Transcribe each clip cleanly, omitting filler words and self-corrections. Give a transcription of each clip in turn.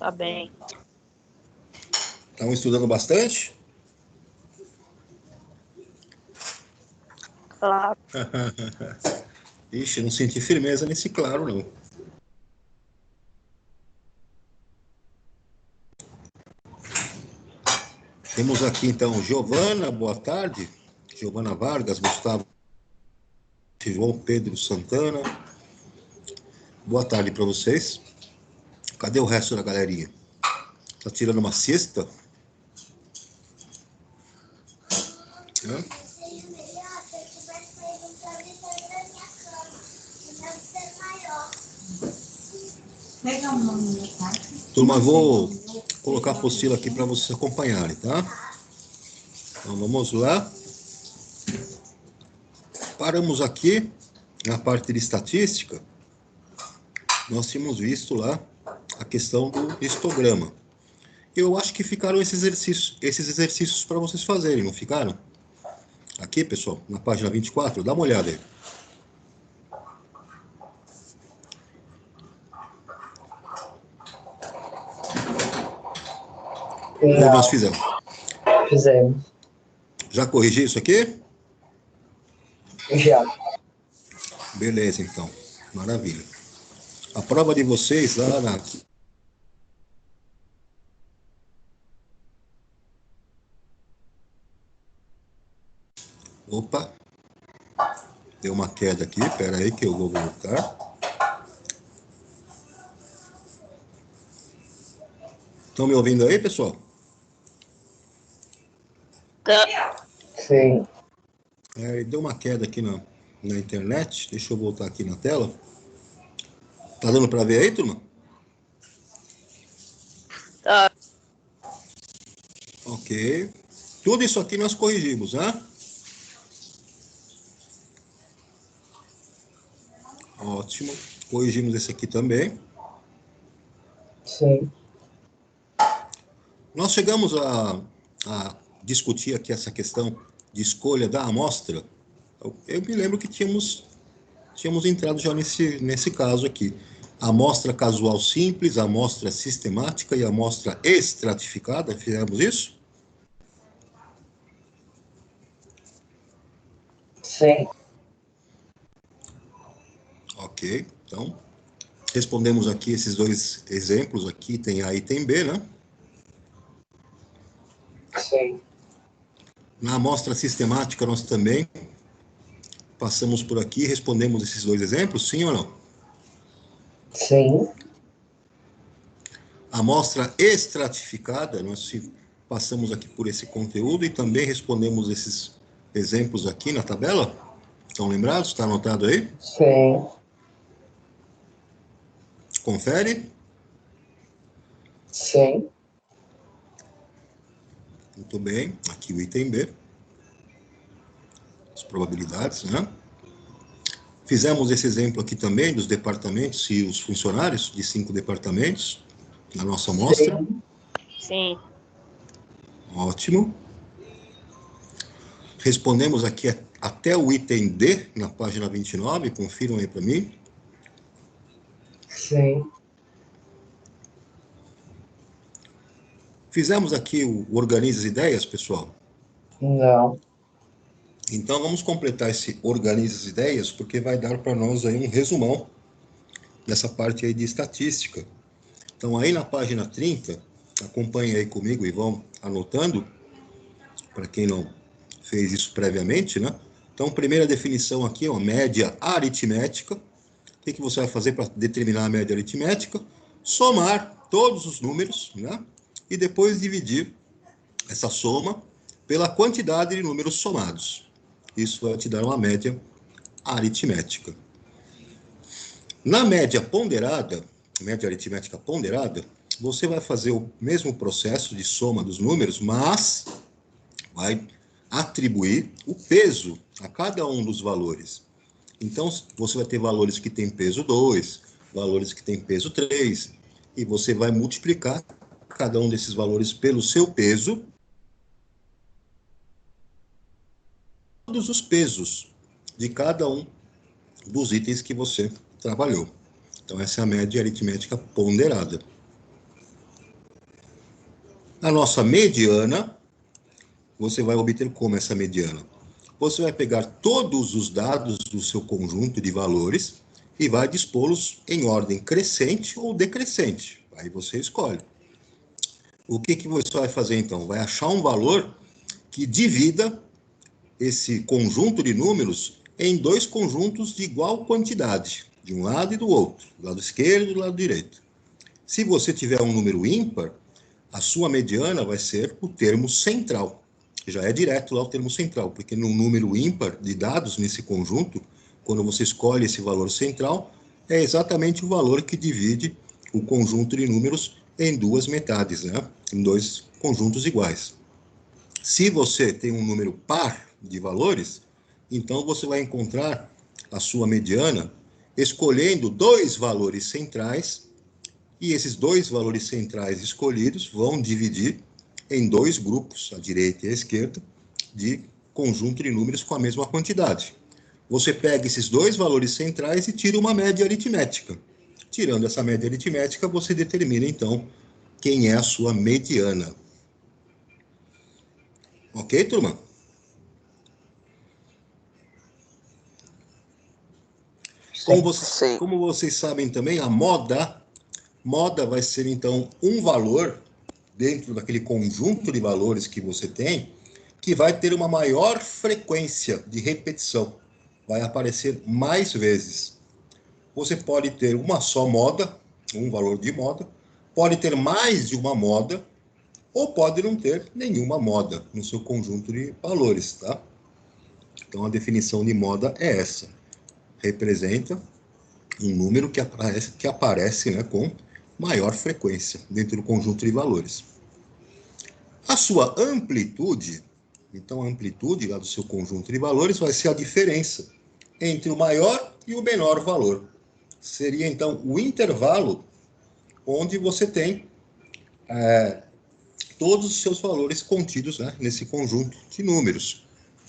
Tá bem. Estão estudando bastante? Claro. Ixi, não senti firmeza nesse claro, não. Temos aqui, então, Giovana, boa tarde. Giovana Vargas, Gustavo, João Pedro Santana. Boa tarde para vocês. Cadê o resto da galerinha? Tá tirando uma siesta? Hã? Turma, vou colocar a apostila aqui para vocês acompanharem, tá? Então, vamos lá. Paramos aqui na parte de estatística. Nós tínhamos visto lá a questão do histograma. Eu acho que ficaram esses exercícios para vocês fazerem, não ficaram? Aqui, pessoal, na página 24, dá uma olhada aí. Ou nós fizemos? Fizemos. Já corrigi isso aqui? Já. Beleza, então. Maravilha. A prova de vocês lá na... Opa! Deu uma queda aqui, espera aí que eu vou voltar. Estão me ouvindo aí, pessoal? Sim. Deu uma queda aqui na internet. Deixa eu voltar aqui na tela. Tá dando para ver aí, turma? Tá. Ok. Tudo isso aqui nós corrigimos, né? Ótimo. Corrigimos esse aqui também. Sim. Nós chegamos a discutir aqui essa questão de escolha da amostra. Eu me lembro que tínhamos entrado já nesse caso aqui. Amostra casual simples, amostra sistemática e amostra estratificada. Fizemos isso? Sim. Ok. Então, respondemos aqui esses dois exemplos aqui. Tem A e tem B, né? Sim. Na amostra sistemática, nós também passamos por aqui e respondemos esses dois exemplos, sim ou não? Sim. A amostra estratificada, nós passamos aqui por esse conteúdo e também respondemos esses exemplos aqui na tabela. Estão lembrados? Está anotado aí? Sim. Confere. Sim. Muito bem. Aqui o item B. As probabilidades, né? Fizemos esse exemplo aqui também dos departamentos e os funcionários de 5 departamentos na nossa amostra. Sim. Sim. Ótimo. Respondemos aqui até o item D, na página 29. Confiram aí para mim. Sim. Fizemos aqui o Organize as Ideias, pessoal? Não. Então, vamos completar esse Organize as Ideias, porque vai dar para nós aí um resumão dessa parte aí de estatística. Então, aí na página 30, acompanhe aí comigo e vão anotando, para quem não fez isso previamente, né? Então, primeira definição aqui, ó, média aritmética. O que você vai fazer para determinar a média aritmética? Somar todos os números, né? E depois dividir essa soma pela quantidade de números somados. Isso vai te dar uma média aritmética. Na média ponderada, média aritmética ponderada, você vai fazer o mesmo processo de soma dos números, mas vai atribuir o peso a cada um dos valores. Então, você vai ter valores que têm peso 2, valores que têm peso 3, e você vai multiplicar cada um desses valores pelo seu peso, todos os pesos de cada um dos itens que você trabalhou. Então, essa é a média aritmética ponderada. A nossa mediana, você vai obter como essa mediana? Você vai pegar todos os dados do seu conjunto de valores e vai dispô-los em ordem crescente ou decrescente. Aí você escolhe. O que você vai fazer então? Vai achar um valor que divida esse conjunto de números em dois conjuntos de igual quantidade, de um lado e do outro, do lado esquerdo e do lado direito. Se você tiver um número ímpar, a sua mediana vai ser o termo central. Já é direto lá o termo central, porque no número ímpar de dados nesse conjunto, quando você escolhe esse valor central, é exatamente o valor que divide o conjunto de números em duas metades, né? Em dois conjuntos iguais. Se você tem um número par de valores, então você vai encontrar a sua mediana escolhendo dois valores centrais, e esses dois valores centrais escolhidos vão dividir em dois grupos, a direita e a esquerda, de conjunto de números com a mesma quantidade. Você pega esses dois valores centrais e tira uma média aritmética. Tirando essa média aritmética, você determina, então, quem é a sua mediana. Ok, turma? Sim. Sim. Como vocês sabem também, a moda vai ser, então, um valor dentro daquele conjunto de valores que você tem, que vai ter uma maior frequência de repetição. Vai aparecer mais vezes. Você pode ter uma só moda, um valor de moda, pode ter mais de uma moda, ou pode não ter nenhuma moda no seu conjunto de valores, tá? Então, a definição de moda é essa. Representa um número que aparece, né, com maior frequência dentro do conjunto de valores. A sua amplitude, então a amplitude lá do seu conjunto de valores vai ser a diferença entre o maior e o menor valor. Seria então o intervalo onde você tem todos os seus valores contidos, né, nesse conjunto de números.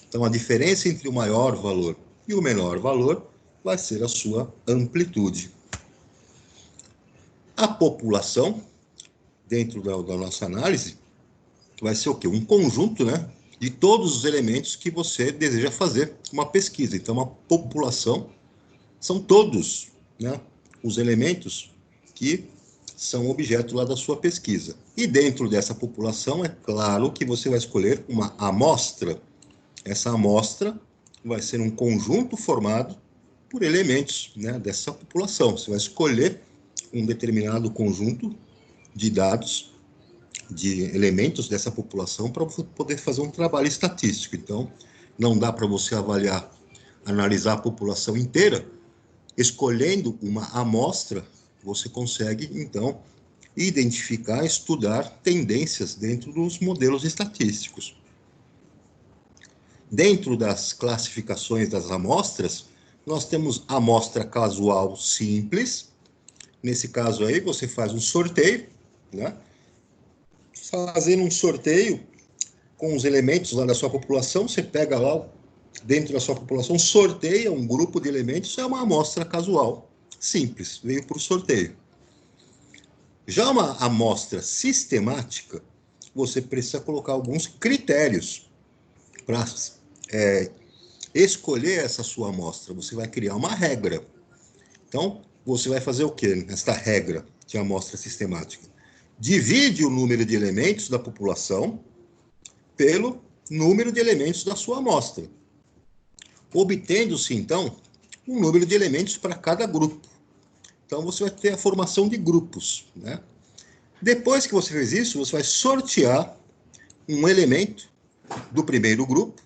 Então a diferença entre o maior valor e o menor valor vai ser a sua amplitude. A população, dentro da nossa análise, vai ser o quê? Um conjunto, né, de todos os elementos que você deseja fazer uma pesquisa. Então, a população são todos, né, os elementos que são objeto lá da sua pesquisa. E dentro dessa população, é claro que você vai escolher uma amostra. Essa amostra vai ser um conjunto formado por elementos, né, dessa população. Você vai escolher um determinado conjunto de dados, de elementos dessa população para poder fazer um trabalho estatístico. Então, não dá para você avaliar, analisar a população inteira. Escolhendo uma amostra, você consegue, então, identificar, estudar tendências dentro dos modelos estatísticos. Dentro das classificações das amostras, nós temos amostra casual simples. Nesse caso aí, você faz um sorteio, né? Fazendo um sorteio com os elementos lá da sua população, você pega lá dentro da sua população, sorteia um grupo de elementos, é uma amostra casual, simples, veio por sorteio. Já uma amostra sistemática, você precisa colocar alguns critérios para escolher essa sua amostra. Você vai criar uma regra. Então, você vai fazer o quê nesta regra de amostra sistemática? Divide o número de elementos da população pelo número de elementos da sua amostra, obtendo-se, então, um número de elementos para cada grupo. Então, você vai ter a formação de grupos, né? Depois que você fez isso, você vai sortear um elemento do primeiro grupo,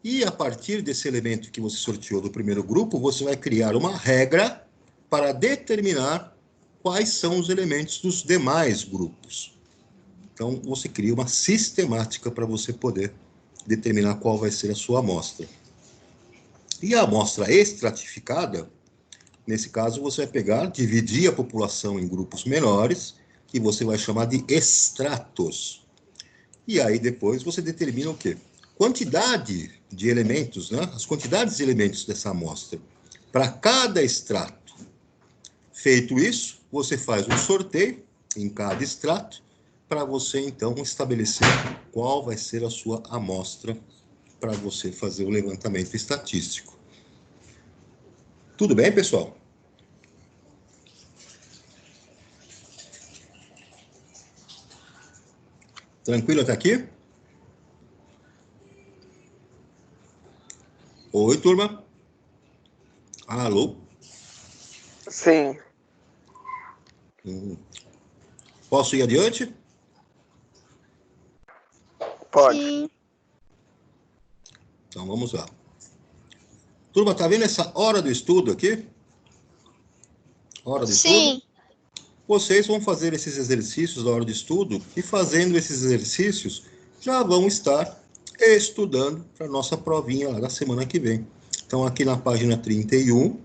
e a partir desse elemento que você sorteou do primeiro grupo, você vai criar uma regra para determinar quais são os elementos dos demais grupos. Então, você cria uma sistemática para você poder determinar qual vai ser a sua amostra. E a amostra estratificada, nesse caso, você vai pegar, dividir a população em grupos menores, que você vai chamar de estratos. E aí, depois, você determina o quê? Quantidade de elementos, né? As quantidades de elementos dessa amostra para cada extrato. Feito isso, você faz um sorteio em cada extrato para você, então, estabelecer qual vai ser a sua amostra para você fazer o levantamento estatístico. Tudo bem, pessoal? Tranquilo até aqui? Oi, turma. Alô? Sim. Posso ir adiante? Pode. Sim. Então, vamos lá. Turma, tá vendo essa hora do estudo aqui? Hora do estudo? Sim. Vocês vão fazer esses exercícios da hora de estudo e fazendo esses exercícios já vão estar estudando para a nossa provinha lá da semana que vem. Então, aqui na página 31,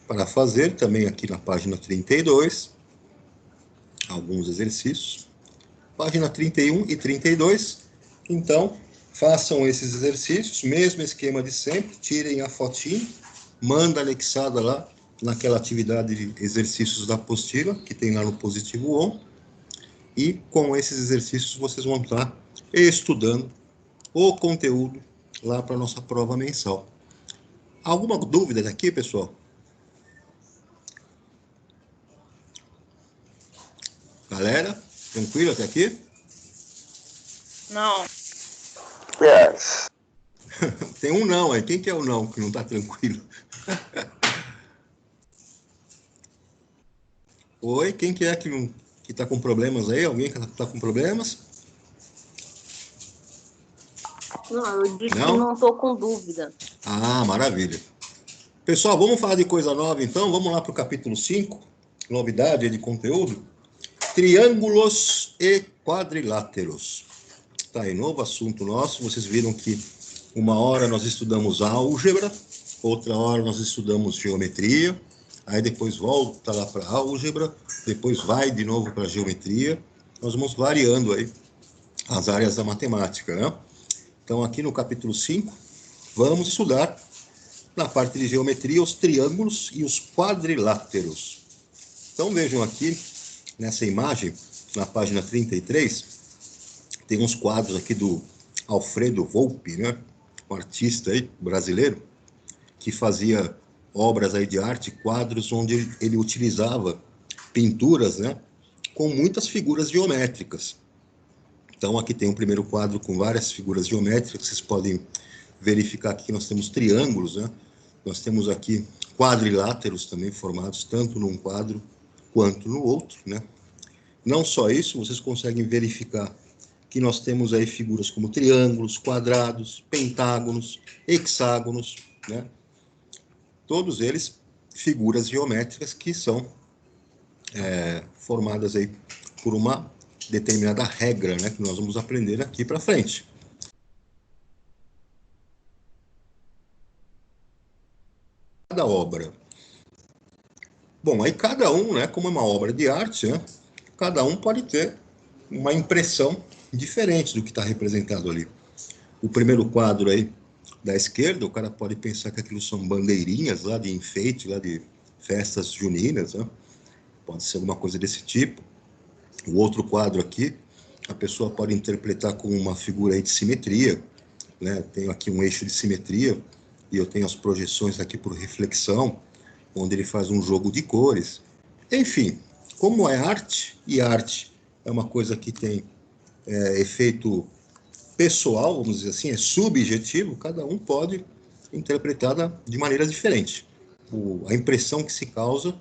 para fazer, também aqui na página 32, alguns exercícios. Página 31 e 32. Então, façam esses exercícios, mesmo esquema de sempre, tirem a fotinho, manda anexada lá naquela atividade de exercícios da apostila, que tem lá no Positivo On, e com esses exercícios vocês vão estar estudando o conteúdo lá para a nossa prova mensal. Alguma dúvida daqui, pessoal? Galera, tranquilo até aqui? Não. Yes. Tem um não aí. Quem que é o não que não está tranquilo? Oi, quem que é que está com problemas aí? Alguém que está com problemas? Não, eu disse Não? que não estou com dúvida. Ah, maravilha. Pessoal, vamos falar de coisa nova então? Vamos lá para o capítulo 5, novidade de conteúdo. Triângulos e quadriláteros. Tá aí, novo assunto nosso. Vocês viram que uma hora nós estudamos álgebra, outra hora nós estudamos geometria, aí depois volta lá para álgebra, depois vai de novo para geometria. Nós vamos variando aí as áreas da matemática, né? Então, aqui no capítulo 5, vamos estudar, na parte de geometria, os triângulos e os quadriláteros. Então, vejam aqui, nessa imagem, na página 33, tem uns quadros aqui do Alfredo Volpi, né? Um artista aí, brasileiro, que fazia obras aí de arte, quadros onde ele utilizava pinturas, né? Com muitas figuras geométricas. Então, aqui tem um primeiro quadro com várias figuras geométricas. Vocês podem verificar aqui que nós temos triângulos, né? Nós temos aqui quadriláteros também formados tanto num quadro quanto no outro, né? Não só isso, vocês conseguem verificar que nós temos aí figuras como triângulos, quadrados, pentágonos, hexágonos, né? Todos eles figuras geométricas que são formadas aí por uma determinada regra, né, que nós vamos aprender aqui para frente. Cada obra. Bom, aí cada um, né, como é uma obra de arte, né, cada um pode ter uma impressão diferente do que está representado ali. O primeiro quadro aí da esquerda, o cara pode pensar que aquilo são bandeirinhas lá de enfeite, lá de festas juninas, né? Pode ser alguma coisa desse tipo. O outro quadro aqui, a pessoa pode interpretar como uma figura aí de simetria, né? Tenho aqui um eixo de simetria e eu tenho as projeções aqui por reflexão, onde ele faz um jogo de cores. Enfim, como é arte, e arte é uma coisa que tem efeito pessoal, vamos dizer assim, é subjetivo, cada um pode interpretar de maneiras diferentes. A impressão que se causa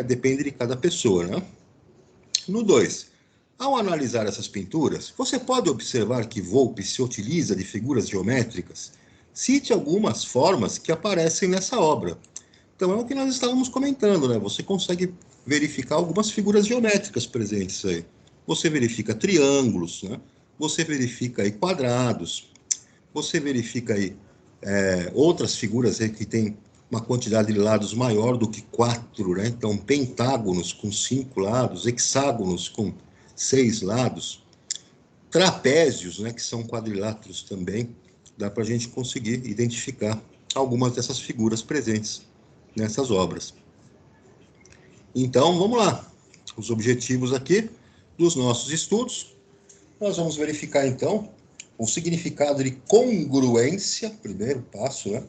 depende de cada pessoa, né? No 2, ao analisar essas pinturas, você pode observar que Volpi se utiliza de figuras geométricas. Cite algumas formas que aparecem nessa obra. Então é o que nós estávamos comentando, né? Você consegue verificar algumas figuras geométricas presentes aí. Você verifica triângulos, né? Você verifica aí quadrados, você verifica aí outras figuras aí que tem uma quantidade de lados maior do que 4, né? Então pentágonos com 5 lados, hexágonos com 6 lados, trapézios, né, que são quadriláteros também, dá para a gente conseguir identificar algumas dessas figuras presentes nessas obras. Então, vamos lá. os objetivos aqui dos nossos estudos. Nós vamos verificar, então, o significado de congruência, primeiro passo, né?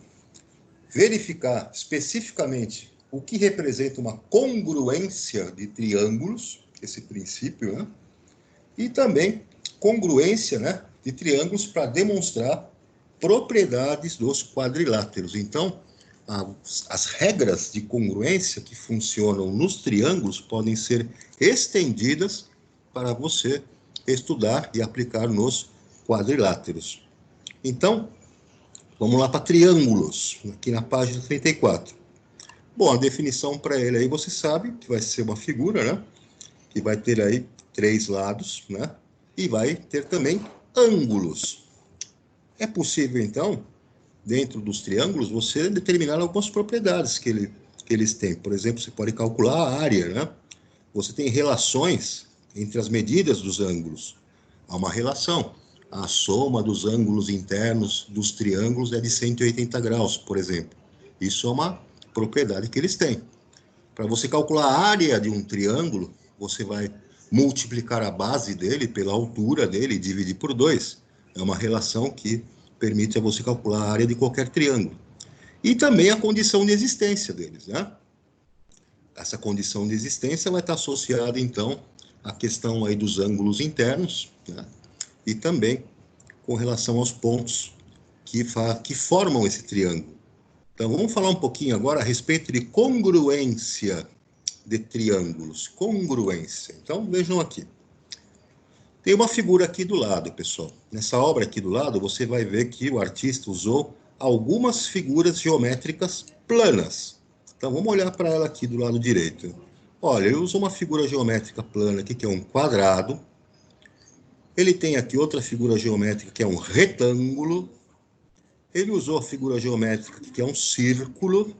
Verificar especificamente o que representa uma congruência de triângulos, esse princípio, né? E também congruência, né, de triângulos para demonstrar propriedades dos quadriláteros. Então, as regras de congruência que funcionam nos triângulos podem ser estendidas para você estudar e aplicar nos quadriláteros. Então, vamos lá para triângulos, aqui na página 34. Bom, a definição para ele aí você sabe que vai ser uma figura, né? Que vai ter aí 3 lados, né? E vai ter também ângulos. É possível, então, dentro dos triângulos, você determinar algumas propriedades que eles têm. Por exemplo, você pode calcular a área, né? Você tem relações entre as medidas dos ângulos. Há uma relação. A soma dos ângulos internos dos triângulos é de 180 graus, por exemplo. Isso é uma propriedade que eles têm. Para você calcular a área de um triângulo, você vai multiplicar a base dele pela altura dele e dividir por 2. É uma relação que permite a você calcular a área de qualquer triângulo. E também a condição de existência deles, né? Essa condição de existência vai estar associada, então, à questão aí dos ângulos internos, né? E também com relação aos pontos que formam esse triângulo. Então, vamos falar um pouquinho agora a respeito de congruência de triângulos. Congruência. Então, vejam aqui. Tem uma figura aqui do lado, pessoal. Nessa obra aqui do lado, você vai ver que o artista usou algumas figuras geométricas planas. Então, vamos olhar para ela aqui do lado direito. Olha, ele usou uma figura geométrica plana aqui, que é um quadrado. Ele tem aqui outra figura geométrica, que é um retângulo. Ele usou a figura geométrica, que é um círculo.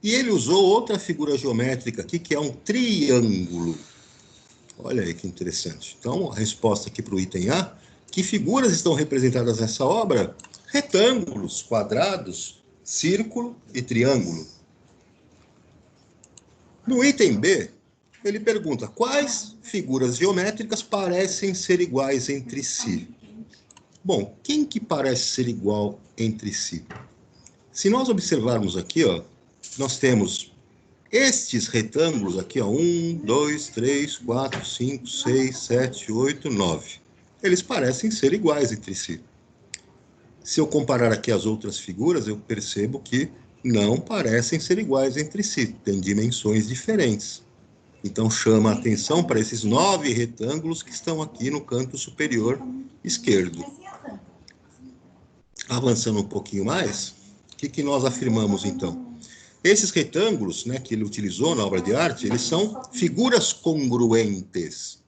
E ele usou outra figura geométrica aqui, que é um triângulo. Olha aí que interessante. Então, a resposta aqui para o item A, que figuras estão representadas nessa obra? Retângulos, quadrados, círculo e triângulo. No item B, ele pergunta, quais figuras geométricas parecem ser iguais entre si? Bom, quem que parece ser igual entre si? Se nós observarmos aqui, ó, nós temos estes retângulos aqui, ó, 1, 2, 3, 4, 5, 6, 7, 8, 9. Eles parecem ser iguais entre si. Se eu comparar aqui as outras figuras, eu percebo que não parecem ser iguais entre si, têm dimensões diferentes. Então, chama a atenção para esses 9 retângulos que estão aqui no canto superior esquerdo. Avançando um pouquinho mais, o que nós afirmamos, então? Esses retângulos, né, que ele utilizou na obra de arte, eles são figuras congruentes.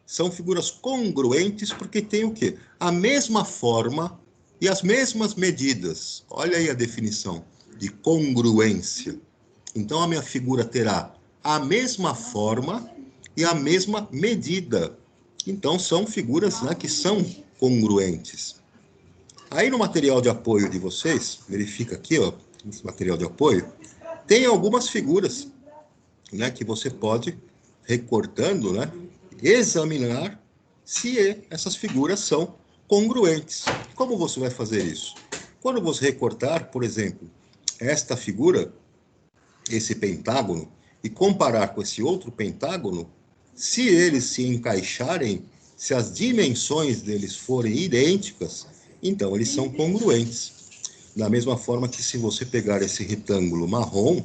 São figuras congruentes porque têm o quê? A mesma forma e as mesmas medidas. Olha aí a definição de congruência. Então, a minha figura terá a mesma forma e a mesma medida. Então, são figuras, né, que são congruentes. Aí, no material de apoio de vocês, verifica aqui, ó, esse material de apoio, tem algumas figuras, né, que você pode, recortando, né, examinar se essas figuras são congruentes. Como você vai fazer isso? Quando você recortar, por exemplo, esta figura, esse pentágono, e comparar com esse outro pentágono, se eles se encaixarem, se as dimensões deles forem idênticas, então eles são congruentes. Da mesma forma que se você pegar esse retângulo marrom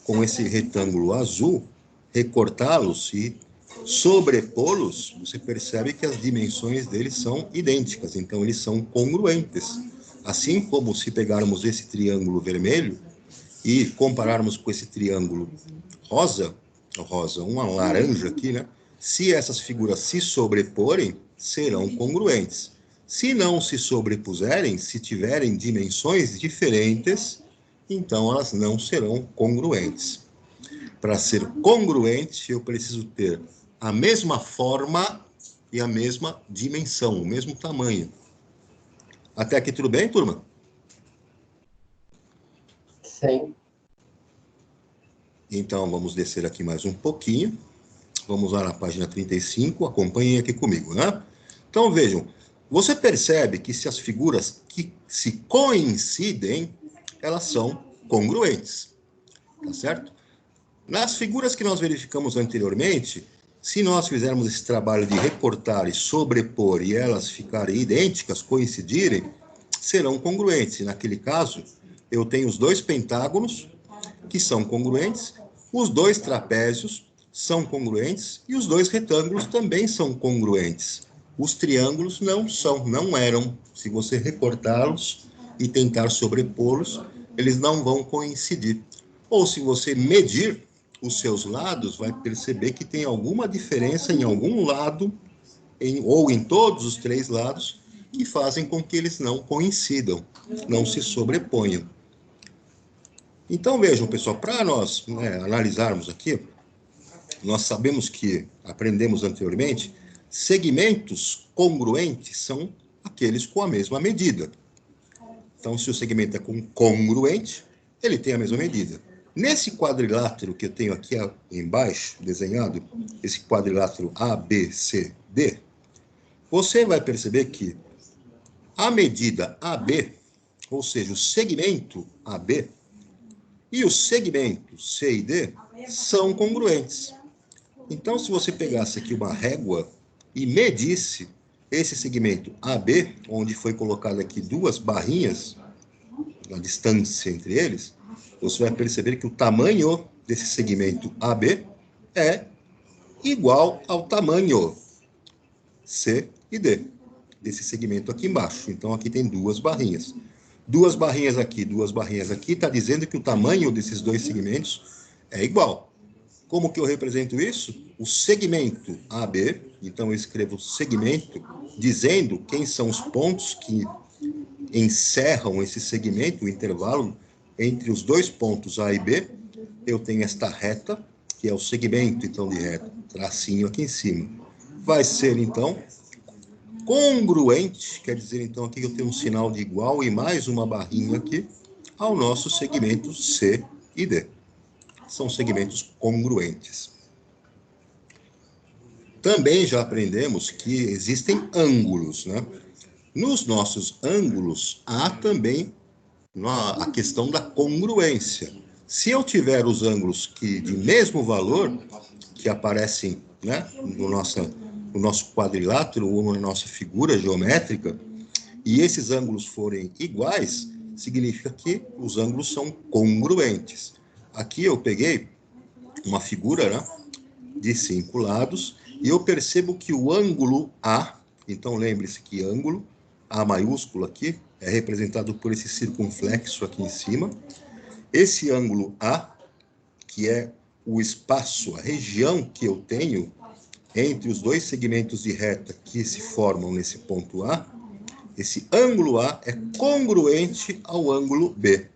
com esse retângulo azul, recortá-los e sobrepô-los, você percebe que as dimensões deles são idênticas, então eles são congruentes. Assim como se pegarmos esse triângulo vermelho e compararmos com esse triângulo rosa, uma laranja aqui, né? Se essas figuras se sobreporem, serão congruentes. Se não se sobrepuserem, se tiverem dimensões diferentes, então elas não serão congruentes. Para ser congruente, eu preciso ter a mesma forma e a mesma dimensão, o mesmo tamanho. Até aqui tudo bem, turma? Sim. Então, vamos descer aqui mais um pouquinho. Vamos lá na página 35, acompanhem aqui comigo, né? Então, vejam, você percebe que se as figuras que se coincidem, elas são congruentes, tá certo? Nas figuras que nós verificamos anteriormente, se nós fizermos esse trabalho de recortar e sobrepor e elas ficarem idênticas, coincidirem, serão congruentes. Naquele caso, eu tenho os dois pentágonos, que são congruentes, os dois trapézios são congruentes e os dois retângulos também são congruentes. Os triângulos não são, não eram. Se você recortá-los e tentar sobrepô-los, eles não vão coincidir. Ou se você medir os seus lados, vai perceber que tem alguma diferença em algum lado, ou em todos os três lados, que fazem com que eles não coincidam, não se sobreponham. Então, vejam, pessoal, para nós analisarmos aqui, nós sabemos que, aprendemos anteriormente, segmentos congruentes são aqueles com a mesma medida. Então, se o segmento é congruente, ele tem a mesma medida. Nesse quadrilátero que eu tenho aqui embaixo, desenhado, esse quadrilátero ABCD, você vai perceber que a medida AB, ou seja, o segmento AB, e os segmentos C e D são congruentes. Então, se você pegasse aqui uma régua e medisse esse segmento AB, onde foi colocado aqui duas barrinhas, a distância entre eles, você vai perceber que o tamanho desse segmento AB é igual ao tamanho C e D, desse segmento aqui embaixo. Então, aqui tem duas barrinhas. Duas barrinhas aqui, está dizendo que o tamanho desses dois segmentos é igual. Como que eu represento isso? O segmento AB, então eu escrevo segmento, dizendo quem são os pontos que encerram esse segmento, o intervalo entre os dois pontos A e B. Eu tenho esta reta, que é o segmento, então, de reta, tracinho aqui em cima. Vai ser, então, congruente, quer dizer, então, aqui eu tenho um sinal de igual e mais uma barrinha aqui, ao nosso segmento C e D. São segmentos congruentes. Também já aprendemos que existem ângulos, né? Nos nossos ângulos, há também a questão da congruência. Se eu tiver os ângulos de mesmo valor, que aparecem, né, no nosso quadrilátero ou na nossa figura geométrica, e esses ângulos forem iguais, significa que os ângulos são congruentes. Aqui eu peguei uma figura, né, de 5 lados, e eu percebo que o ângulo A, então lembre-se que ângulo, A maiúsculo aqui, é representado por esse circunflexo aqui em cima. Esse ângulo A, que é o espaço, a região que eu tenho entre os dois segmentos de reta que se formam nesse ponto A, esse ângulo A é congruente ao ângulo B,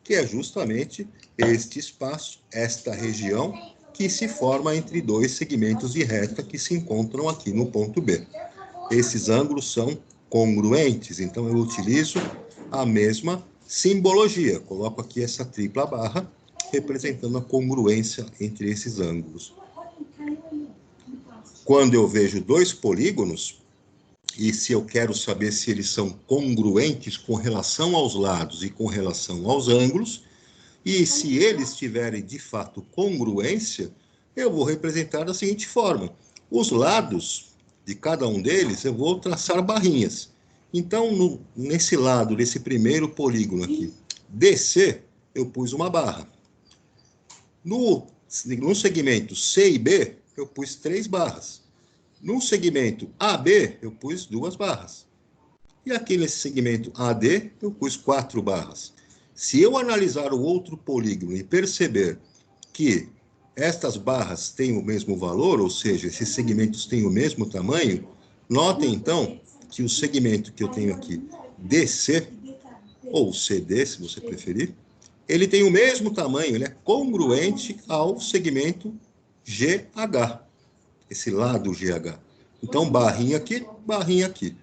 que é justamente este espaço, esta região, que se forma entre dois segmentos de reta que se encontram aqui no ponto B. Esses ângulos são congruentes, então eu utilizo a mesma simbologia. Coloco aqui essa tripla barra, representando a congruência entre esses ângulos. Quando eu vejo dois polígonos, e se eu quero saber se eles são congruentes com relação aos lados e com relação aos ângulos, e se eles tiverem, de fato, congruência, eu vou representar da seguinte forma. Os lados de cada um deles, eu vou traçar barrinhas. Então, nesse lado, desse primeiro polígono aqui, DC, eu pus uma barra. No segmento C e B, eu pus 3 barras. No segmento AB, eu pus 2 barras. E aqui nesse segmento AD, eu pus 4 barras. Se eu analisar o outro polígono e perceber que estas barras têm o mesmo valor, ou seja, esses segmentos têm o mesmo tamanho, notem, então, que o segmento que eu tenho aqui, DC, ou CD, se você preferir, ele tem o mesmo tamanho, ele é congruente ao segmento GH, esse lado GH. Então, barrinha aqui, barrinha aqui.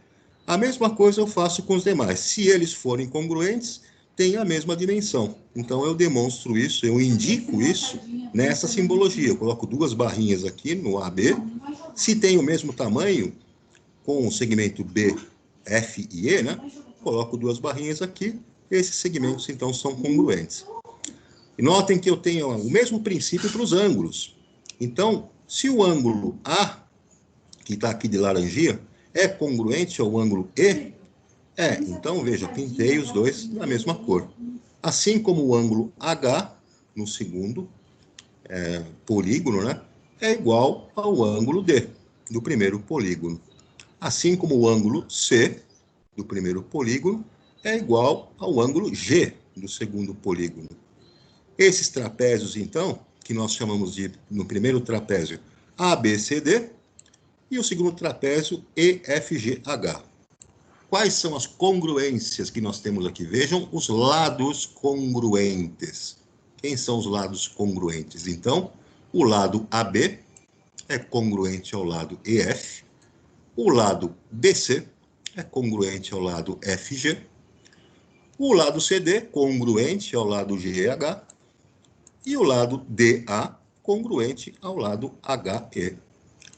A mesma coisa eu faço com os demais. Se eles forem congruentes, tem a mesma dimensão. Então, eu demonstro isso, eu indico isso nessa simbologia. Eu coloco duas barrinhas aqui no AB. Se tem o mesmo tamanho, com o segmento B, F e E, né? Coloco duas barrinhas aqui. Esses segmentos, então, são congruentes. E notem que eu tenho o mesmo princípio para os ângulos. Então, se o ângulo A, que está aqui de laranjinha, é congruente ao ângulo E, então, veja, pintei os dois da mesma cor. Assim como o ângulo H, no segundo polígono, né, é igual ao ângulo D, do primeiro polígono. Assim como o ângulo C, do primeiro polígono, é igual ao ângulo G, do segundo polígono. Esses trapézios, então, que nós chamamos de, no primeiro trapézio, ABCD, e o segundo trapézio, EFGH. Quais são as congruências que nós temos aqui? Vejam os lados congruentes. Quem são os lados congruentes? Então, o lado AB é congruente ao lado EF, o lado BC é congruente ao lado FG, o lado CD congruente ao lado GH e o lado DA congruente ao lado HE.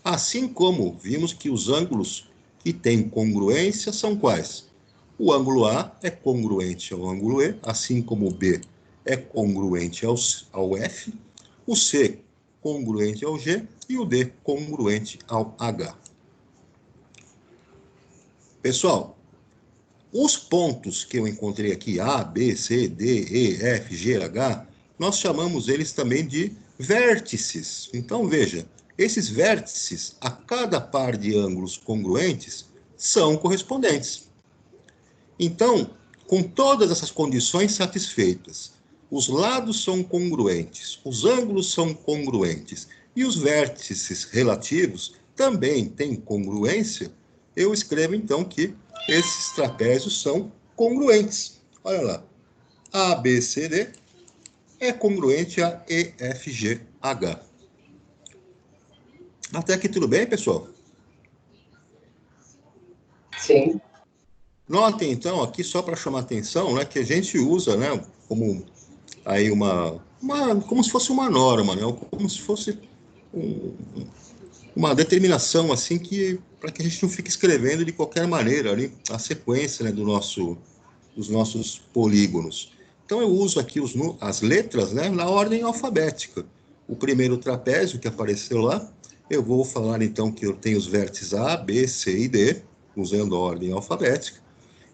Assim como vimos que os ângulos que têm congruência são quais? O ângulo A é congruente ao ângulo E, assim como o B é congruente ao F, o C congruente ao G e o D congruente ao H. Pessoal, os pontos que eu encontrei aqui, A, B, C, D, E, F, G, H, nós chamamos eles também de vértices. Então, veja, esses vértices, a cada par de ângulos congruentes, são correspondentes. Então, com todas essas condições satisfeitas, os lados são congruentes, os ângulos são congruentes e os vértices relativos também têm congruência, eu escrevo então que esses trapézios são congruentes. Olha lá, ABCD é congruente a EFGH. Até aqui tudo bem, pessoal? Sim. Notem, então, aqui só para chamar atenção, né, que a gente usa, né, como aí como se fosse uma norma, né, como se fosse uma determinação, assim, para que a gente não fique escrevendo de qualquer maneira ali a sequência, né, dos nossos polígonos. Então, eu uso aqui as letras, né, na ordem alfabética. O primeiro trapézio que apareceu lá, eu vou falar, então, que eu tenho os vértices A, B, C e D, usando a ordem alfabética.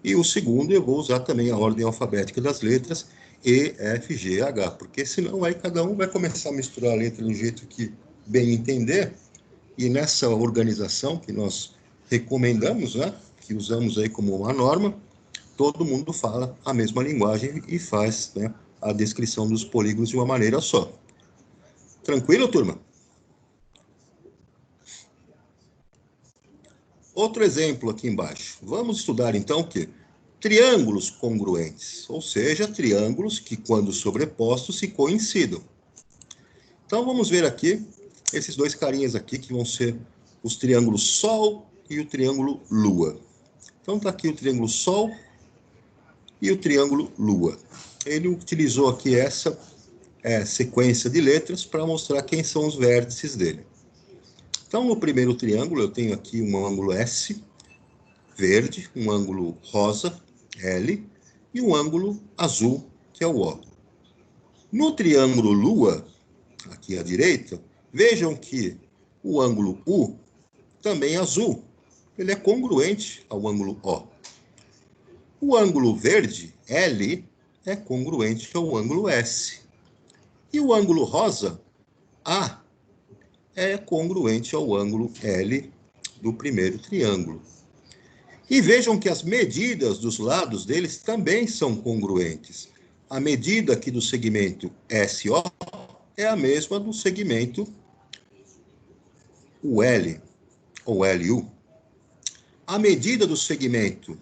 E o segundo, eu vou usar também a ordem alfabética das letras E, F, G, H, porque senão aí cada um vai começar a misturar a letra do jeito que bem entender, e nessa organização que nós recomendamos, né, que usamos aí como uma norma, todo mundo fala a mesma linguagem e faz, né, a descrição dos polígonos de uma maneira só. Tranquilo, turma? Outro exemplo aqui embaixo. Vamos estudar, então, o quê? Triângulos congruentes, ou seja, triângulos que, quando sobrepostos, se coincidam. Então, vamos ver aqui esses dois carinhas aqui, que vão ser os triângulos Sol e o triângulo Lua. Então, está aqui o triângulo Sol e o triângulo Lua. Ele utilizou aqui essa sequência de letras para mostrar quem são os vértices dele. Então, no primeiro triângulo, eu tenho aqui um ângulo S, verde, um ângulo rosa, L, e um ângulo azul, que é o O. No triângulo Lua, aqui à direita, vejam que o ângulo U também é azul. Ele é congruente ao ângulo O. O ângulo verde, L, é congruente ao ângulo S. E o ângulo rosa, A, é congruente ao ângulo L do primeiro triângulo. E vejam que as medidas dos lados deles também são congruentes. A medida aqui do segmento SO é a mesma do segmento UL, ou LU. A medida do segmento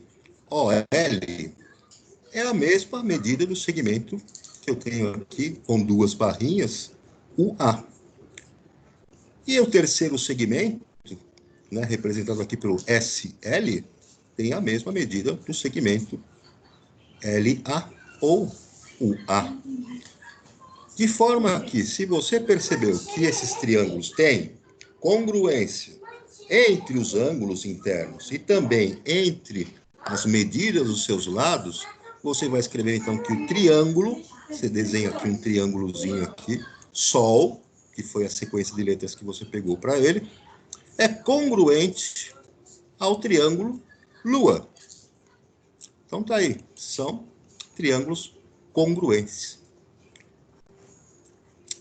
OL é a mesma medida do segmento que eu tenho aqui, com duas barrinhas, UA. E o terceiro segmento, né, representado aqui pelo SL, tem a mesma medida do segmento LA. ou o A. De forma que, se você percebeu que esses triângulos têm congruência entre os ângulos internos e também entre as medidas dos seus lados, você vai escrever, então, que o triângulo, você desenha aqui um triângulozinho aqui, Sol, que foi a sequência de letras que você pegou para ele, é congruente ao triângulo Lua. Então, tá aí, são triângulos congruentes.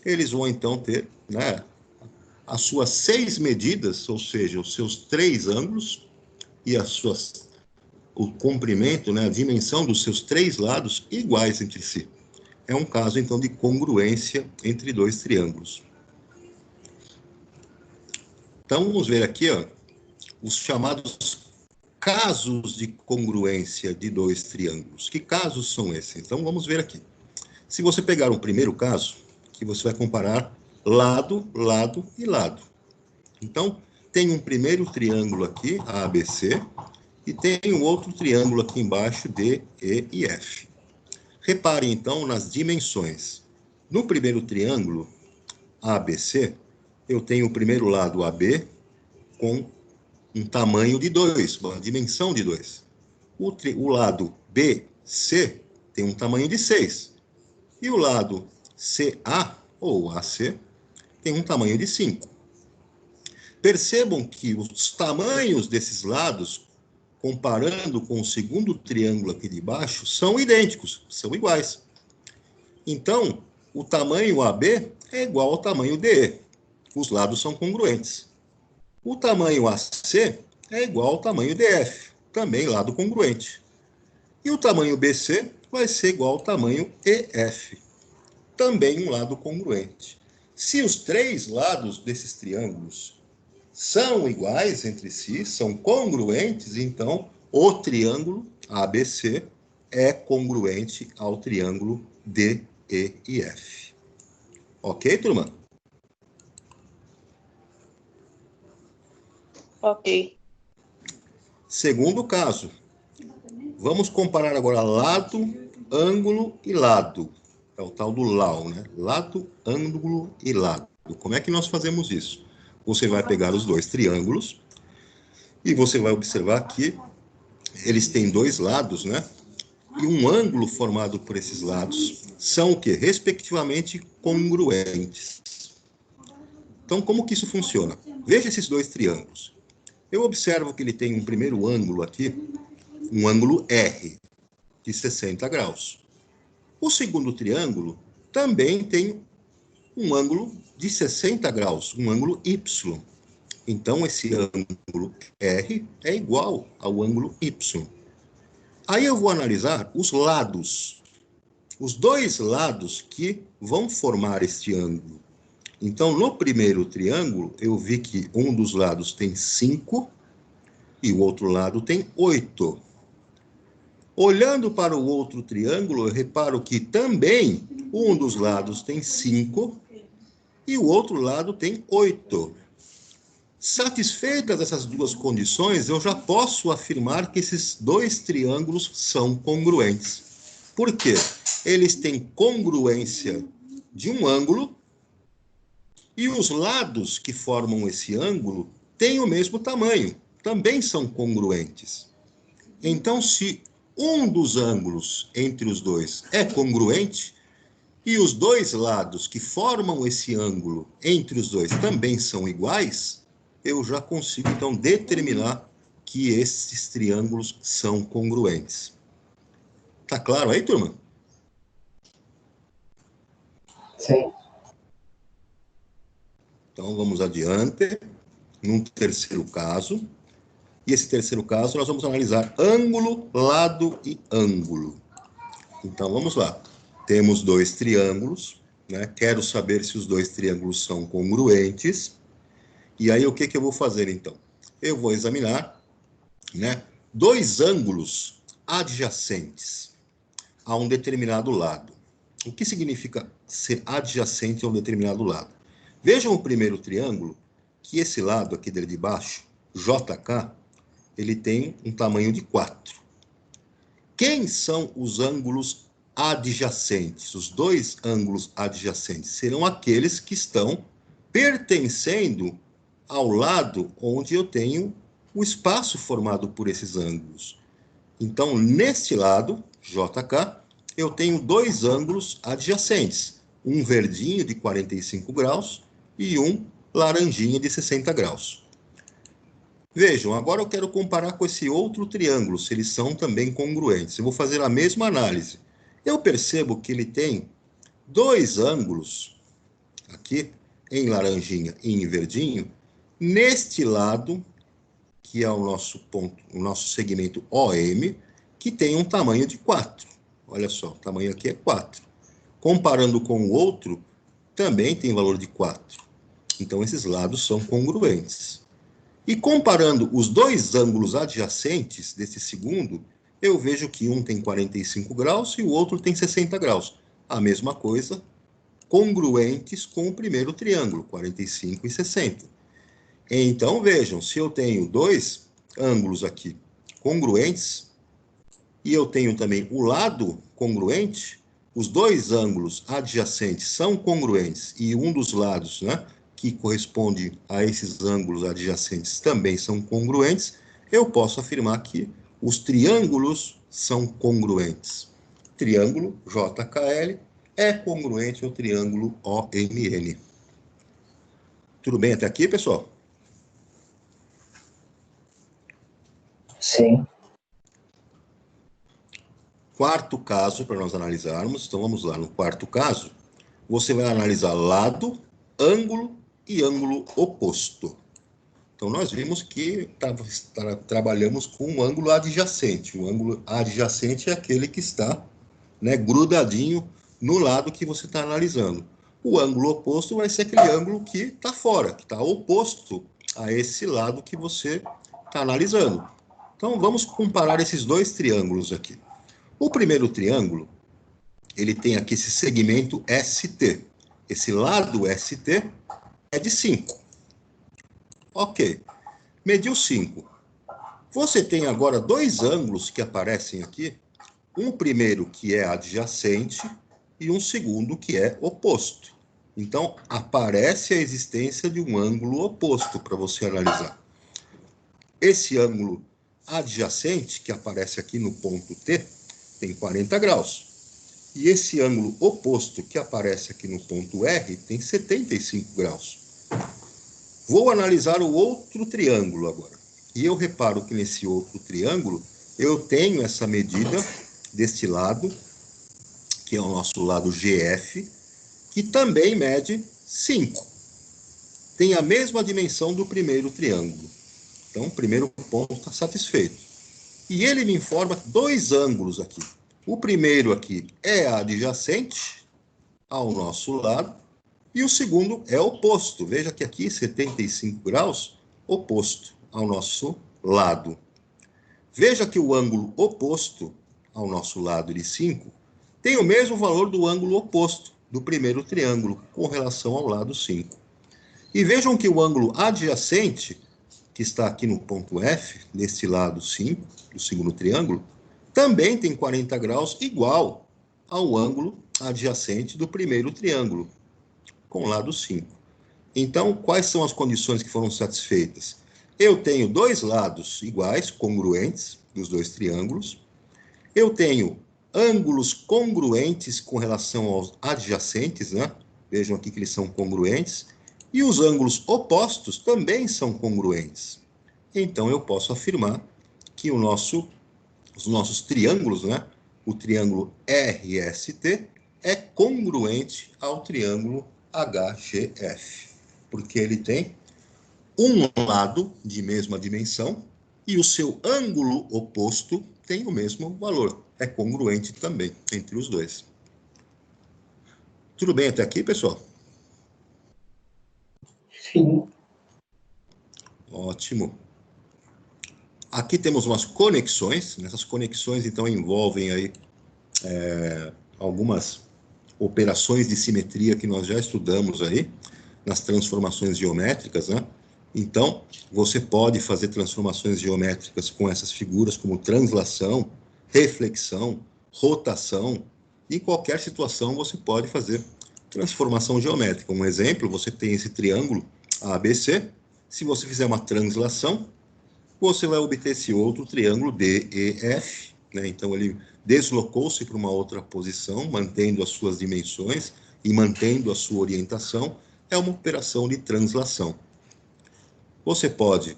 Eles vão, então, ter, né, as suas 6 medidas, ou seja, os seus 3 ângulos e o comprimento, né, a dimensão dos seus 3 lados iguais entre si. É um caso, então, de congruência entre 2 triângulos. Então, vamos ver aqui, ó, os chamados casos de congruência de 2 triângulos. Que casos são esses? Então, vamos ver aqui. Se você pegar o primeiro caso, que você vai comparar lado, lado e lado. Então, tem um primeiro triângulo aqui, ABC, e tem um outro triângulo aqui embaixo, D, E e F. Reparem, então, nas dimensões. No primeiro triângulo, ABC, eu tenho o primeiro lado AB com um tamanho de 2, uma dimensão de 2. O lado BC tem um tamanho de 6. E o lado CA, ou AC, tem um tamanho de 5. Percebam que os tamanhos desses lados, comparando com o segundo triângulo aqui de baixo, são idênticos, são iguais. Então, o tamanho AB é igual ao tamanho DE. Os lados são congruentes. O tamanho AC é igual ao tamanho DF, também lado congruente. E o tamanho BC vai ser igual ao tamanho EF, também um lado congruente. Se os 3 lados desses triângulos são iguais entre si, são congruentes, então o triângulo ABC é congruente ao triângulo DE e F. Ok, turma? Ok. Segundo caso, vamos comparar agora lado, ângulo e lado. É o tal do LAU, né? Lado, ângulo e lado. Como é que nós fazemos isso? Você vai pegar os 2 triângulos e você vai observar que eles têm 2 lados, né? E um ângulo formado por esses lados são o quê? Respectivamente congruentes. Então, como que isso funciona? Veja esses 2 triângulos. Eu observo que ele tem um primeiro ângulo aqui, um ângulo R, de 60 graus. O segundo triângulo também tem um ângulo de 60 graus, um ângulo Y. Então, esse ângulo R é igual ao ângulo Y. Aí eu vou analisar os lados, os 2 lados que vão formar este ângulo. Então, no primeiro triângulo, eu vi que um dos lados tem 5 e o outro lado tem 8. Olhando para o outro triângulo, eu reparo que também um dos lados tem 5 e o outro lado tem 8. Satisfeitas essas 2 condições, eu já posso afirmar que esses 2 triângulos são congruentes. Por quê? Eles têm congruência de um ângulo e os lados que formam esse ângulo têm o mesmo tamanho, também são congruentes. Então, se um dos ângulos entre os 2 é congruente e os 2 lados que formam esse ângulo entre os 2 também são iguais, eu já consigo, então, determinar que esses triângulos são congruentes. Tá claro aí, turma? Sim. Então, vamos adiante. Num terceiro caso. E esse terceiro caso, nós vamos analisar ângulo, lado e ângulo. Então, vamos lá. Temos 2 triângulos, né? Quero saber se os 2 triângulos são congruentes. E aí, o que eu vou fazer, então? Eu vou examinar, né, 2 ângulos adjacentes a um determinado lado. O que significa ser adjacente a um determinado lado? Vejam o primeiro triângulo, que esse lado aqui dele de baixo, JK, ele tem um tamanho de 4. Quem são os ângulos adjacentes, os dois ângulos adjacentes, serão aqueles que estão pertencendo ao lado onde eu tenho o espaço formado por esses ângulos. Então, neste lado, JK, eu tenho dois ângulos adjacentes, um verdinho de 45 graus e um laranjinha de 60 graus. Vejam, agora eu quero comparar com esse outro triângulo, se eles são também congruentes. Eu vou fazer a mesma análise. Eu percebo que ele tem dois ângulos, aqui, em laranjinha e em verdinho, neste lado, que é o nosso ponto, o nosso segmento OM, que tem um tamanho de 4. Olha só, o tamanho aqui é 4. Comparando com o outro, também tem valor de 4. Então, esses lados são congruentes. E comparando os dois ângulos adjacentes desse segundo, eu vejo que um tem 45 graus e o outro tem 60 graus. A mesma coisa, congruentes com o primeiro triângulo, 45 e 60. Então, vejam, se eu tenho dois ângulos aqui congruentes, e eu tenho também o lado congruente, os dois ângulos adjacentes são congruentes, e um dos lados, né, que corresponde a esses ângulos adjacentes também são congruentes, eu posso afirmar que os triângulos são congruentes. Triângulo JKL é congruente ao triângulo OMN. Tudo bem até aqui, pessoal? Sim. Quarto caso para nós analisarmos. Então, vamos lá. No quarto caso, você vai analisar lado, ângulo e ângulo oposto. Então, nós vimos que trabalhamos com um ângulo adjacente. O ângulo adjacente é aquele que está, né, grudadinho no lado que você está analisando. O ângulo oposto vai ser aquele ângulo que está fora, que está oposto a esse lado que você está analisando. Então, vamos comparar esses dois triângulos aqui. O primeiro triângulo, ele tem aqui esse segmento ST. Esse lado ST é de 5. Ok. Mediu 5. Você tem agora dois ângulos que aparecem aqui. Um primeiro que é adjacente e um segundo que é oposto. Então, aparece a existência de um ângulo oposto para você analisar. Esse ângulo adjacente, que aparece aqui no ponto T, tem 40 graus. E esse ângulo oposto, que aparece aqui no ponto R, tem 75 graus. Vou analisar o outro triângulo agora. E eu reparo que nesse outro triângulo, eu tenho essa medida deste lado, que é o nosso lado GF, que também mede 5. Tem a mesma dimensão do primeiro triângulo. Então, o primeiro ponto está satisfeito. E ele me informa dois ângulos aqui. O primeiro aqui é adjacente ao nosso lado, e o segundo é oposto. Veja que aqui, 75 graus, oposto ao nosso lado. Veja que o ângulo oposto ao nosso lado de 5 tem o mesmo valor do ângulo oposto do primeiro triângulo, com relação ao lado 5. E vejam que o ângulo adjacente, que está aqui no ponto F, nesse lado 5, do segundo triângulo, também tem 40 graus, igual ao ângulo adjacente do primeiro triângulo, com o lado 5. Então, quais são as condições que foram satisfeitas? Eu tenho dois lados iguais, congruentes, dos dois triângulos. Eu tenho ângulos congruentes com relação aos adjacentes, né? Vejam aqui que eles são congruentes. E os ângulos opostos também são congruentes. Então, eu posso afirmar que os nossos triângulos, né? O triângulo RST é congruente ao triângulo HGF, porque ele tem um lado de mesma dimensão e o seu ângulo oposto tem o mesmo valor. É congruente também entre os dois. Tudo bem até aqui, pessoal? Sim. Ótimo. Aqui temos umas conexões. Essas conexões, então, envolvem aí algumas operações de simetria que nós já estudamos aí nas transformações geométricas, né? Então, você pode fazer transformações geométricas com essas figuras como translação, reflexão, rotação, Em qualquer situação, você pode fazer transformação geométrica. Um exemplo, você tem esse triângulo ABC. Se você fizer uma translação, você vai obter esse outro triângulo DEF, né? Então, ele deslocou-se para uma outra posição, mantendo as suas dimensões e mantendo a sua orientação. É uma operação de translação. Você pode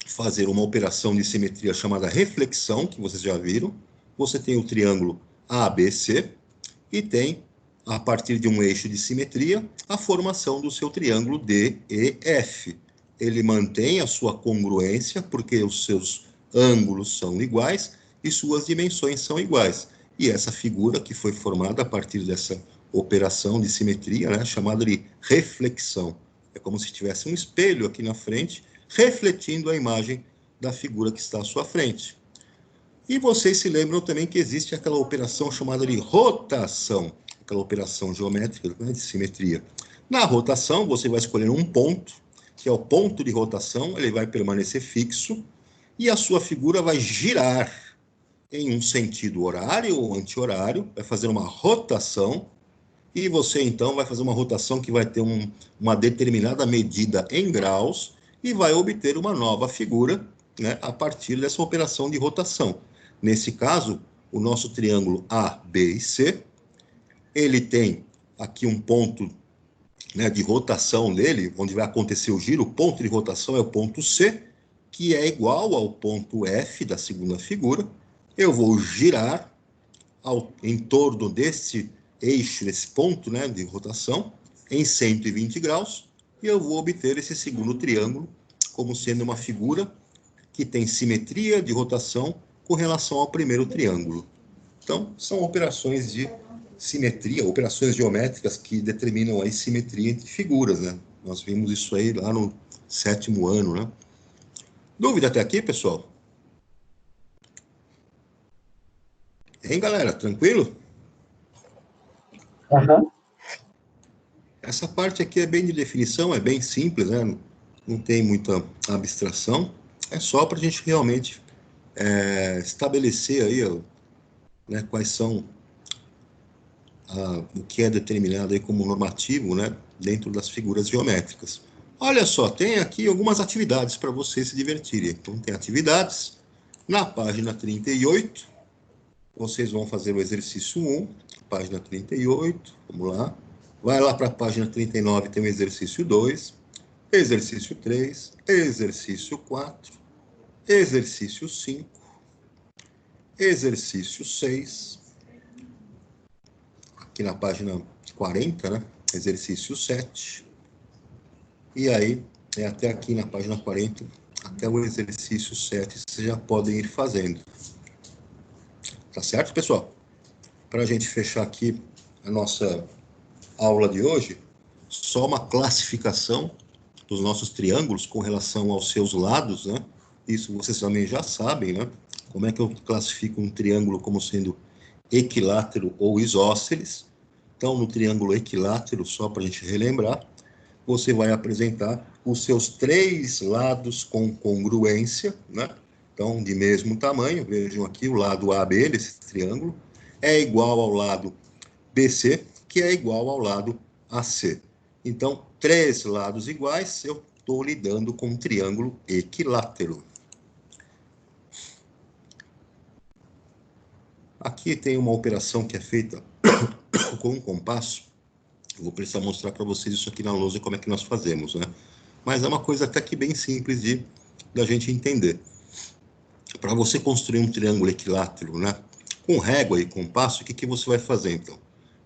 fazer uma operação de simetria chamada reflexão, que vocês já viram. Você tem o triângulo ABC e tem, a partir de um eixo de simetria, a formação do seu triângulo DEF. Ele mantém a sua congruência, porque os seus ângulos são iguais e suas dimensões são iguais. E essa figura que foi formada a partir dessa operação de simetria, né, chamada de reflexão. É como se tivesse um espelho aqui na frente, refletindo a imagem da figura que está à sua frente. E vocês se lembram também que existe aquela operação chamada de rotação, aquela operação geométrica, né, de simetria. Na rotação, você vai escolher um ponto, que é o ponto de rotação, ele vai permanecer fixo, e a sua figura vai girar em um sentido horário ou anti-horário, vai fazer uma rotação, e você, então, vai fazer uma rotação que vai ter uma determinada medida em graus e vai obter uma nova figura, né, a partir dessa operação de rotação. Nesse caso, o nosso triângulo A, B e C, ele tem aqui um ponto, né, de rotação dele, onde vai acontecer o giro. O ponto de rotação é o ponto C, que é igual ao ponto F da segunda figura. Eu vou girar em torno desse eixo, desse ponto, né, de rotação, em 120 graus, e eu vou obter esse segundo triângulo como sendo uma figura que tem simetria de rotação com relação ao primeiro triângulo. Então, são operações de simetria, operações geométricas que determinam a simetria entre figuras, né? Nós vimos isso aí lá no 7º ano, né? Dúvida até aqui, pessoal? Hein, galera? Tranquilo? Uhum. Essa parte aqui é bem de definição, é bem simples, né? Não tem muita abstração. É só para a gente realmente estabelecer aí, né, quais são o que é determinado aí como normativo, né, dentro das figuras geométricas. Olha só, tem aqui algumas atividades para vocês se divertirem. Então, tem atividades. Na página 38, vocês vão fazer o exercício 1, página 38, vamos lá. Vai lá para a página 39, tem o exercício 2, exercício 3, exercício 4, exercício 5, exercício 6, aqui na página 40, né? Exercício 7, e aí, até aqui na página 40, até o exercício 7, vocês já podem ir fazendo. Tá certo, pessoal? Para a gente fechar aqui a nossa aula de hoje, só uma classificação dos nossos triângulos com relação aos seus lados, né? Isso vocês também já sabem, né? Como é que eu classifico um triângulo como sendo equilátero ou isósceles? Então, no triângulo equilátero, só para a gente relembrar, você vai apresentar os seus 3 lados com congruência, né? Então, de mesmo tamanho, vejam aqui o lado AB desse triângulo, é igual ao lado BC, que é igual ao lado AC. Então, 3 lados iguais, eu estou lidando com um triângulo equilátero. Aqui tem uma operação que é feita com um compasso. Eu vou precisar mostrar para vocês isso aqui na lousa, como é que nós fazemos, né? Mas é uma coisa até que bem simples da gente entender. Para você construir um triângulo equilátero, né, com régua e compasso, o que você vai fazer, então?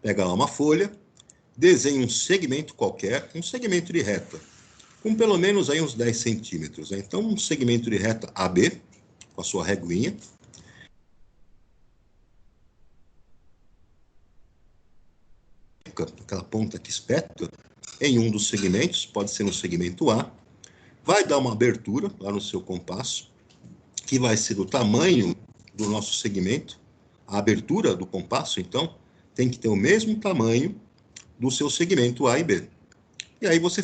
Pega lá uma folha, desenha um segmento qualquer, um segmento de reta, com pelo menos aí uns 10 centímetros. Né? Então, um segmento de reta AB, com a sua reguinha. Aquela ponta que espeta em um dos segmentos, pode ser no segmento A. Vai dar uma abertura lá no seu compasso, que vai ser do tamanho do nosso segmento. A abertura do compasso, então, tem que ter o mesmo tamanho do seu segmento A e B. E aí você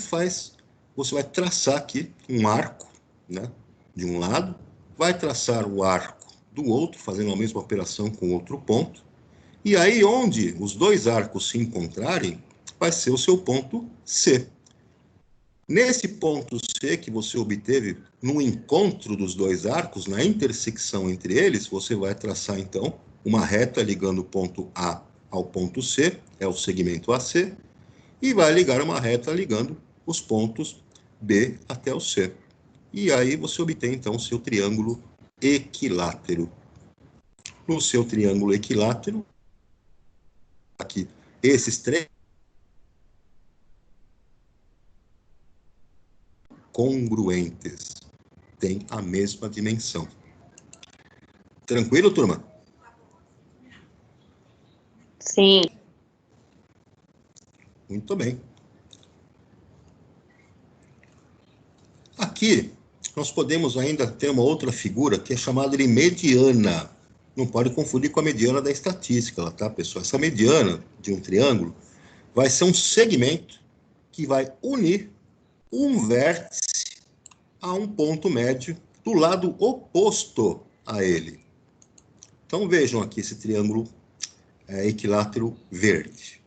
vai traçar aqui um arco, né, de um lado, vai traçar o arco do outro, fazendo a mesma operação com outro ponto, E aí, onde os dois arcos se encontrarem, vai ser o seu ponto C. Nesse ponto C que você obteve no encontro dos dois arcos, na intersecção entre eles, você vai traçar, então, uma reta ligando o ponto A ao ponto C, é o segmento AC, e vai ligar uma reta ligando os pontos B até o C. E aí você obtém, então, o seu triângulo equilátero. No seu triângulo equilátero, aqui, esses três congruentes têm a mesma dimensão. Tranquilo, turma? Sim. Muito bem. Aqui, nós podemos ainda ter uma outra figura que é chamada de mediana. Não pode confundir com a mediana da estatística, tá, pessoal? Essa mediana de um triângulo vai ser um segmento que vai unir um vértice a um ponto médio do lado oposto a ele. Então, vejam aqui esse triângulo equilátero verde.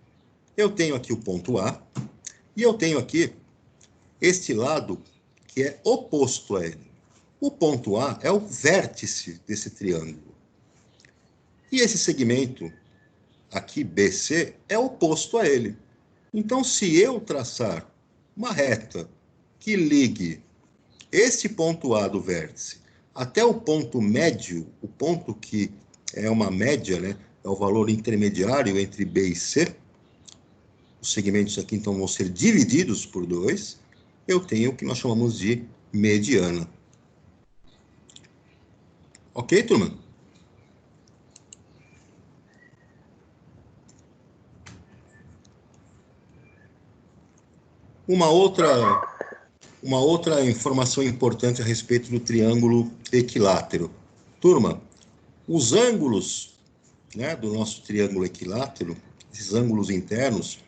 Eu tenho aqui o ponto A e eu tenho aqui este lado que é oposto a ele. O ponto A é o vértice desse triângulo. E esse segmento aqui, BC, é oposto a ele. Então, se eu traçar uma reta que ligue este ponto A do vértice até o ponto médio, o ponto que é uma média, né? É o valor intermediário entre B e C. Os segmentos aqui, então, vão ser divididos por 2. Eu tenho o que nós chamamos de mediana. Ok, turma? Uma outra informação importante a respeito do triângulo equilátero. Turma, os ângulos, né, do nosso triângulo equilátero, esses ângulos internos,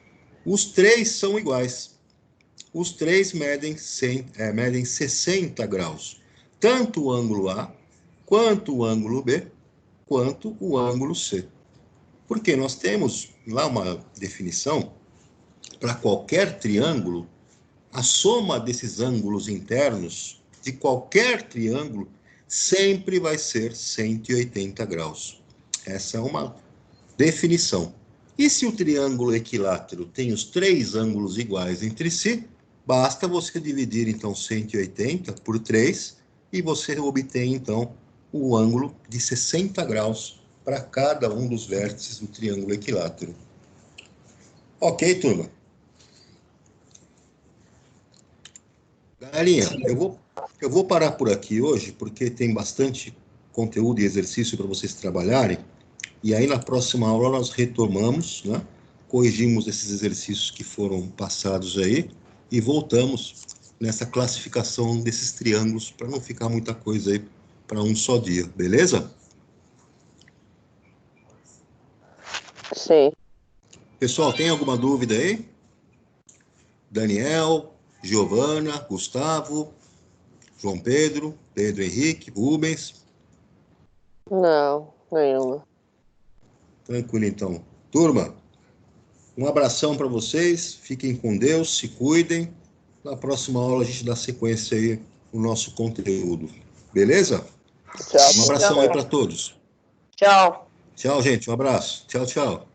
os três são iguais. Os três medem 60 graus. Tanto o ângulo A, quanto o ângulo B, quanto o ângulo C. Porque nós temos lá uma definição para qualquer triângulo, a soma desses ângulos internos de qualquer triângulo sempre vai ser 180 graus. Essa é uma definição. E se o triângulo equilátero tem os três ângulos iguais entre si, basta você dividir, então, 180 por 3 e você obtém, então, o ângulo de 60 graus para cada um dos vértices do triângulo equilátero. Ok, turma? Galerinha, eu vou parar por aqui hoje, porque tem bastante conteúdo e exercício para vocês trabalharem, e aí na próxima aula nós retomamos, né? Corrigimos esses exercícios que foram passados aí, e voltamos nessa classificação desses triângulos, para não ficar muita coisa aí para um só dia, beleza? Sim. Pessoal, tem alguma dúvida aí? Daniel, Giovana, Gustavo, João Pedro, Pedro Henrique, Rubens. Não, nenhuma. Tranquilo, então. Turma, um abração para vocês, fiquem com Deus, se cuidem. Na próxima aula a gente dá sequência aí no nosso conteúdo. Beleza? Tchau. Um abração aí para todos. Tchau. Tchau, gente. Um abraço. Tchau, tchau.